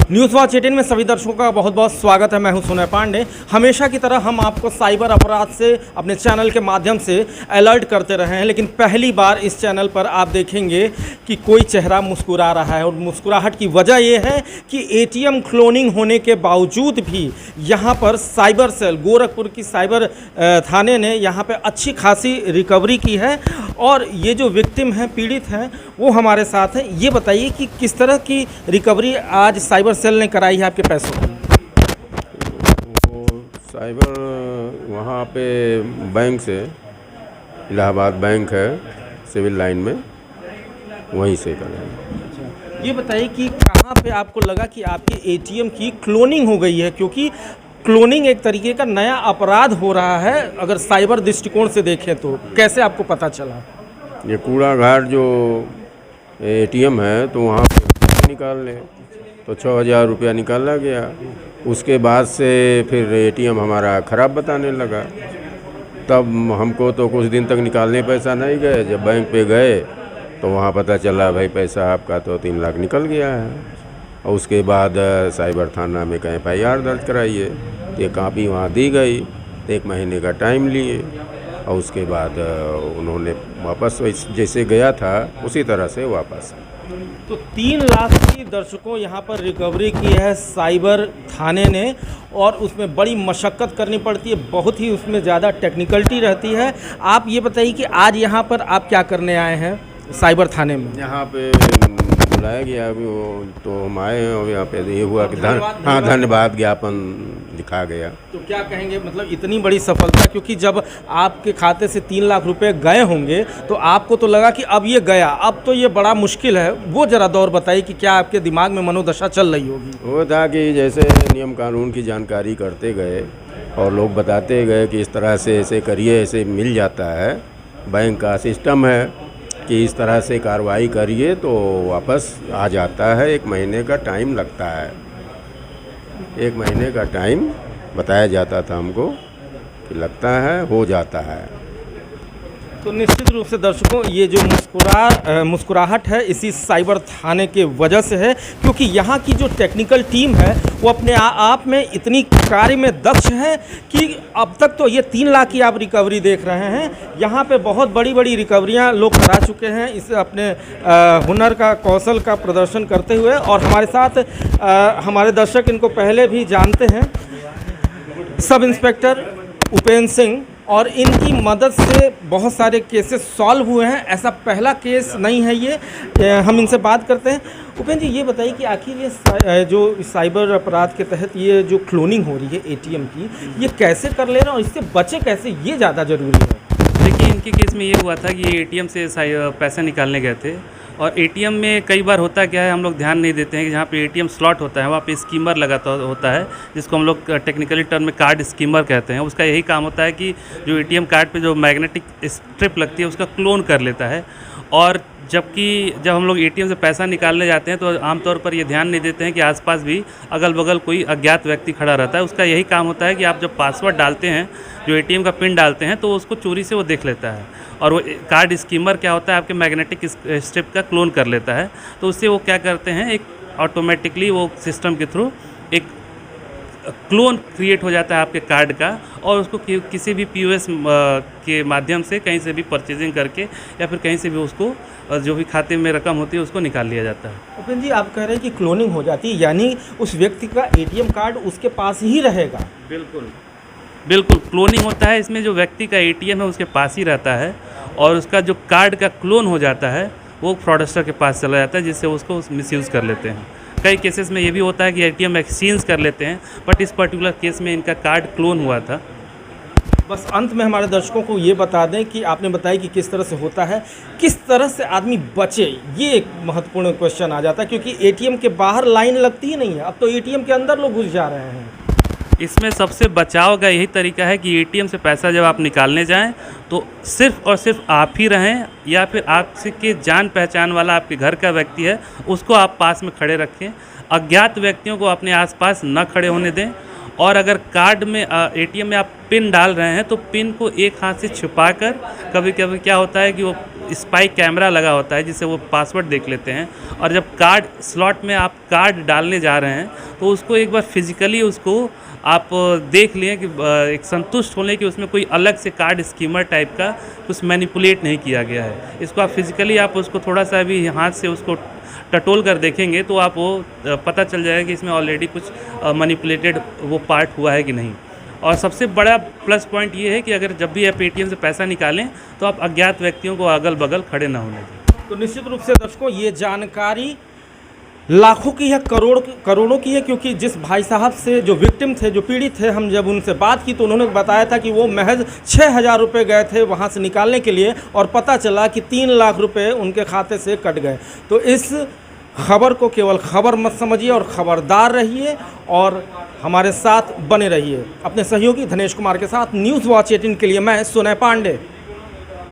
News watch 18 में सभी दर्शकों का बहुत बहुत स्वागत है। मैं हूं सुनय पांडे। हमेशा की तरह हम आपको साइबर अपराध से अपने चैनल के माध्यम से अलर्ट करते रहे हैं, लेकिन पहली बार इस चैनल पर आप देखेंगे कि कोई चेहरा मुस्कुरा रहा है। और मुस्कुराहट की वजह यह है कि एटीएम क्लोनिंग होने के बावजूद भी यहाँ पर साइबर सेल गोरखपुर की साइबर थाने ने यहाँ पर अच्छी खासी रिकवरी की है। और ये जो विक्टिम हैं, पीड़ित हैं, वो हमारे साथ हैं। ये बताइए कि किस तरह की रिकवरी आज साइबर सेल ने कराई है आपके पैसों की? वो साइबर वहाँ पे बैंक से, इलाहाबाद बैंक है सिविल लाइन में, वहीं से कराई। ये बताइए कि कहाँ पे आपको लगा कि आपके एटीएम की क्लोनिंग हो गई है? क्योंकि क्लोनिंग एक तरीके का नया अपराध हो रहा है अगर साइबर दृष्टिकोण से देखें तो। कैसे आपको पता चला? ये कूड़ा घाट जो एटीएम है तो वहाँ पे निकाल लें तो 6,000 रुपया निकाला गया। उसके बाद से फिर एटीएम हमारा ख़राब बताने लगा। तब हमको तो कुछ दिन तक निकालने पैसा नहीं गए। जब बैंक पे गए तो वहाँ पता चला भाई पैसा आपका तो 3 लाख निकल गया है। और उसके बाद साइबर थाना में कहीं FIR दर्ज कराइए। ये कापी वहाँ दी गई, 1 महीने का टाइम लिए और उसके बाद उन्होंने वापस जैसे गया था उसी तरह से वापस। तो 3 लाख की दर्शकों यहाँ पर रिकवरी की है साइबर थाने ने, और उसमें बड़ी मशक्क़त करनी पड़ती है, बहुत ही उसमें ज़्यादा टेक्निकलिटी रहती है। आप ये बताइए कि आज यहाँ पर आप क्या करने आए हैं साइबर थाने में? यहाँ पे बुलाया गया अभी वो, तो हम आए हैं और यहाँ पे ये हुआ कि धन्यवाद ज्ञापन लिखा गया। तो क्या कहेंगे, मतलब इतनी बड़ी सफलता? क्योंकि जब आपके खाते से 3 लाख रुपए गए होंगे तो आपको तो लगा कि अब ये गया, अब तो ये बड़ा मुश्किल है। वो ज़रा दौर बताइए कि क्या आपके दिमाग में मनोदशा चल रही होगी? वो था कि जैसे नियम कानून की जानकारी करते गए और लोग बताते गए कि इस तरह से ऐसे करिए, ऐसे मिल जाता है, बैंक का सिस्टम है कि इस तरह से कार्रवाई करिए तो वापस आ जाता है। 1 महीने का टाइम लगता है। 1 महीने का टाइम बताया जाता था हमको कि लगता है, हो जाता है। तो निश्चित रूप से दर्शकों, ये जो मुस्कुराहट है इसी साइबर थाने के वजह से है, क्योंकि यहाँ की जो टेक्निकल टीम है वो अपने आप में इतनी कार्य में दक्ष है कि अब तक तो ये 3 लाख की आप रिकवरी देख रहे हैं। यहाँ पे बहुत बड़ी बड़ी रिकवरियाँ लोग करा चुके हैं इसे अपने हुनर का, कौशल का प्रदर्शन करते हुए। और हमारे साथ हमारे दर्शक इनको पहले भी जानते हैं, सब इंस्पेक्टर उपेंद्र सिंह, और इनकी मदद से बहुत सारे केसेस सॉल्व हुए हैं। ऐसा पहला केस नहीं है ये। हम इनसे बात करते हैं। उपेंद्र जी, ये बताइए कि आखिर ये जो साइबर अपराध के तहत ये जो क्लोनिंग हो रही है एटीएम की, ये कैसे कर ले रहे हैं और इससे बचे कैसे, ये ज़्यादा ज़रूरी है? देखिए, इनके केस में ये हुआ था कि ये एटीएम से पैसे निकालने गए थे। और एटीएम में कई बार होता क्या है, हम लोग ध्यान नहीं देते हैं कि जहाँ पे एटीएम स्लॉट होता है वहाँ पे स्कीमर लगाता होता है, जिसको हम लोग टेक्निकली टर्म में कार्ड स्कीमर कहते हैं। उसका यही काम होता है कि जो एटीएम कार्ड पे जो मैग्नेटिक स्ट्रिप लगती है उसका क्लोन कर लेता है। और जबकि जब हम लोग एटीएम से पैसा निकालने जाते हैं तो आमतौर पर ये ध्यान नहीं देते हैं कि आसपास भी अगल बगल कोई अज्ञात व्यक्ति खड़ा रहता है। उसका यही काम होता है कि आप जब पासवर्ड डालते हैं, जो एटीएम का पिन डालते हैं, तो उसको चोरी से वो देख लेता है। और वो कार्ड स्कीमर क्या होता है, आपके मैग्नेटिक स्ट्रिप का क्लोन कर लेता है। तो उससे वो क्या करते हैं, एक ऑटोमेटिकली वो सिस्टम के थ्रू एक क्लोन क्रिएट हो जाता है आपके कार्ड का, और उसको किसी भी POS के माध्यम से कहीं से भी परचेजिंग करके या फिर कहीं से भी उसको जो भी खाते में रकम होती है उसको निकाल लिया जाता है। उपेंद्र जी, आप कह रहे हैं कि क्लोनिंग हो जाती है, यानी उस व्यक्ति का एटीएम कार्ड उसके पास ही रहेगा? बिल्कुल क्लोनिंग होता है इसमें। जो व्यक्ति का एटीएम है उसके पास ही रहता है, और उसका जो कार्ड का क्लोन हो जाता है वो फ्रॉडस्टर के पास चला जाता है, जिससे उसको मिसयूज़ कर लेते हैं। कई केसेस में ये भी होता है कि एटीएम एक्सचेंज कर लेते हैं, बट इस पर्टिकुलर केस में इनका कार्ड क्लोन हुआ था। बस अंत में हमारे दर्शकों को ये बता दें कि आपने बताया कि किस तरह से होता है, किस तरह से आदमी बचे, ये एक महत्वपूर्ण क्वेश्चन आ जाता है। क्योंकि एटीएम के बाहर लाइन लगती ही नहीं है, अब तो एटीएम के अंदर लोग घुस जा रहे हैं। इसमें सबसे बचाव का यही तरीका है कि एटीएम से पैसा जब आप निकालने जाएं तो सिर्फ़ और सिर्फ आप ही रहें, या फिर आपके जान पहचान वाला आपके घर का व्यक्ति है उसको आप पास में खड़े रखें। अज्ञात व्यक्तियों को अपने आसपास न खड़े होने दें। और अगर कार्ड में एटीएम में आप पिन डाल रहे हैं तो पिन को एक हाथ से छुपाकर, कभी कभी क्या होता है कि वो स्पाई कैमरा लगा होता है जिससे वो पासवर्ड देख लेते हैं, और जब कार्ड स्लॉट में आप कार्ड डालने जा रहे हैं तो उसको एक बार फिजिकली उसको आप देख लें कि एक संतुष्ट हो लें कि उसमें कोई अलग से कार्ड स्कीमर टाइप का कुछ मैनिपुलेट नहीं किया गया है। इसको आप फिजिकली आप उसको थोड़ा सा भी हाथ से उसको टटोल कर देखेंगे तो आप वो पता चल जाएगा कि इसमें ऑलरेडी कुछ मैनिपुलेटेड वो पार्ट हुआ है कि नहीं। और सबसे बड़ा प्लस पॉइंट ये है कि अगर जब भी आप एटीएम से पैसा निकालें तो आप अज्ञात व्यक्तियों को अगल बगल खड़े ना होने दें। तो निश्चित रूप से दर्शकों ये जानकारी लाखों की है, करोड़ों की है, क्योंकि जिस भाई साहब से जो विक्टिम थे, जो पीड़ित थे, हम जब उनसे बात की तो उन्होंने बताया था कि वो महज 6,000 रुपये गए थे वहाँ से निकालने के लिए और पता चला कि 3 लाख रुपए उनके खाते से कट गए। तो इस खबर को केवल खबर मत समझिए और ख़बरदार रहिए और हमारे साथ बने रहिए। अपने सहयोगी धनेश कुमार के साथ न्यूज़ वॉच 18 के लिए मैं सुनय पांडे।